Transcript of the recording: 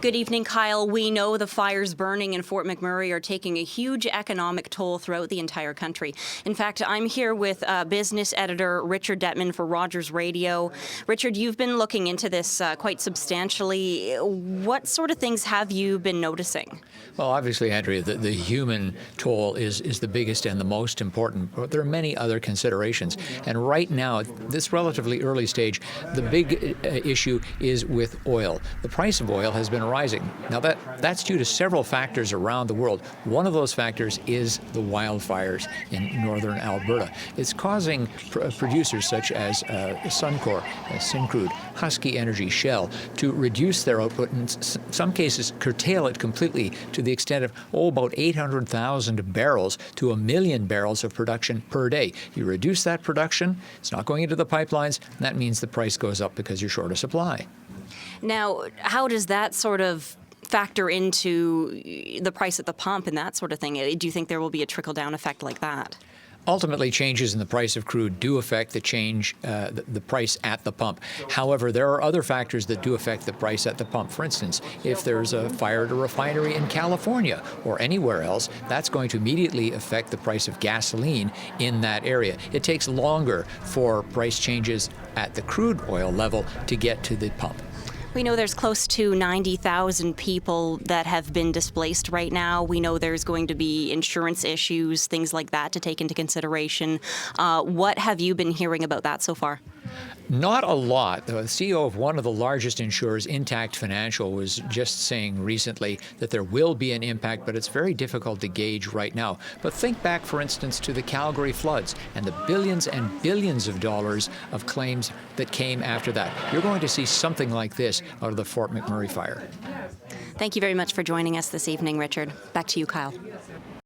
Good evening, Kyle. We know the fires burning in Fort McMurray are taking a huge economic toll throughout the entire country. In fact, I'm here with Business Editor Richard Dettman for Rogers Radio. Richard, you've been looking into this quite substantially. What sort of things have you been noticing? Well, obviously, Andrea, the human toll is the biggest and the most important, but there are many other considerations. And right now, at this relatively early stage, the big issue is with oil. The price of oil has been rising. Now, that's due to several factors around the world. One of those factors is the wildfires in northern Alberta. It's causing producers such as Suncor, Syncrude, Husky Energy, Shell to reduce their output and in some cases curtail it completely to the extent of, about 800,000 barrels to 1 million barrels of production per day. You reduce that production, it's not going into the pipelines, and that means the price goes up because you're short of supply. Now, how does that sort of factor into the price at the pump and that sort of thing? Do you think there will be a trickle-down effect like that? Ultimately, changes in the price of crude do affect the price at the pump. However, there are other factors that do affect the price at the pump. For instance, if there's a fire at a refinery in California or anywhere else, that's going to immediately affect the price of gasoline in that area. It takes longer for price changes at the crude oil level to get to the pump. We know there's close to 90,000 people that have been displaced right now. We know there's going to be insurance issues, things like that to take into consideration. What have you been hearing about that so far? Not a lot. The CEO of one of the largest insurers, Intact Financial, was just saying recently that there will be an impact, but it's very difficult to gauge right now. But think back, for instance, to the Calgary floods and the billions and billions of dollars of claims that came after that. You're going to see something like this out of the Fort McMurray fire. Thank you very much for joining us this evening, Richard. Back to you, Kyle.